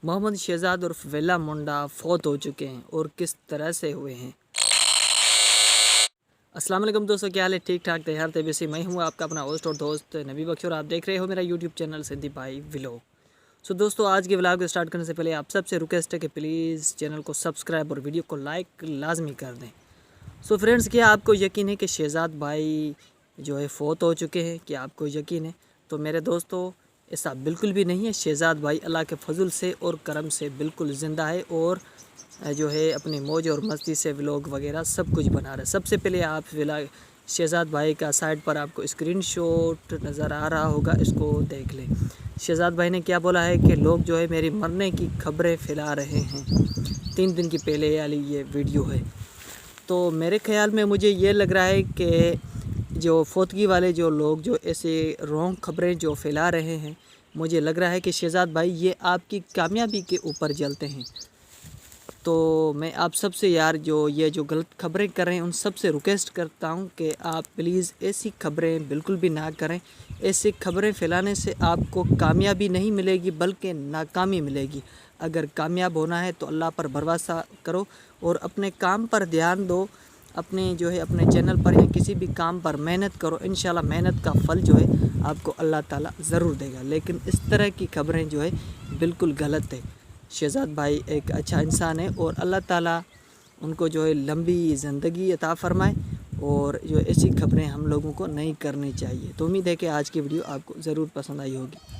محمد شہزاد عرف ویلا منڈا فوت ہو چکے ہیں اور کس طرح سے ہوئے ہیں۔ السلام علیکم دوستو، کیا حال ہے؟ ٹھیک ٹھاک تیار تھے بیسی میں ہوں آپ کا اپنا ہوسٹ اور دوست نبی بخش، اور آپ دیکھ رہے ہو میرا یوٹیوب چینل سندھی بھائی ولاگ۔ سو دوستو، آج کے ولاگ کو سٹارٹ کرنے سے پہلے آپ سب سے ریکویسٹ ہے کہ پلیز چینل کو سبسکرائب اور ویڈیو کو لائک لازمی کر دیں۔ سو فرینڈز، کیا آپ کو یقین ہے کہ شہزاد بھائی جو ہے فوت ہو چکے ہیں؟ کیا آپ کو یقین ہے؟ تو میرے دوستو، ایسا بالکل بھی نہیں ہے۔ شہزاد بھائی اللہ کے فضل سے اور کرم سے بالکل زندہ ہے اور جو ہے اپنی موج اور مستی سے ولاگ وغیرہ سب کچھ بنا رہے ہیں۔ سب سے پہلے آپ شہزاد بھائی کا سائڈ پر آپ کو اسکرین شاٹ نظر آ رہا ہوگا، اس کو دیکھ لیں۔ شہزاد بھائی نے کیا بولا ہے کہ لوگ جو ہے میری مرنے کی خبریں پھیلا رہے ہیں۔ 3 دن کی پہلے والی یہ ویڈیو ہے۔ تو میرے خیال میں مجھے یہ لگ رہا ہے کہ جو فوتگی والے جو لوگ جو ایسے رونگ خبریں جو پھیلا رہے ہیں، مجھے لگ رہا ہے کہ شہزاد بھائی یہ آپ کی کامیابی کے اوپر جلتے ہیں۔ تو میں آپ سب سے جو غلط خبریں کر رہے ہیں ان سب سے ریکویسٹ کرتا ہوں کہ آپ پلیز ایسی خبریں بالکل بھی نہ کریں۔ ایسی خبریں پھیلانے سے آپ کو کامیابی نہیں ملے گی بلکہ ناکامی ملے گی۔ اگر کامیاب ہونا ہے تو اللہ پر بھروسہ کرو اور اپنے کام پر دھیان دو، اپنے چینل پر یا کسی بھی کام پر محنت کرو۔ انشاءاللہ محنت کا پھل جو ہے آپ کو اللہ تعالیٰ ضرور دے گا، لیکن اس طرح کی خبریں جو ہے بالکل غلط ہے۔ شہزاد بھائی ایک اچھا انسان ہے اور اللہ تعالیٰ ان کو جو ہے لمبی زندگی عطا فرمائے، اور جو ایسی خبریں ہم لوگوں کو نہیں کرنی چاہیے۔ تو امید ہے کہ آج کی ویڈیو آپ کو ضرور پسند آئی ہوگی۔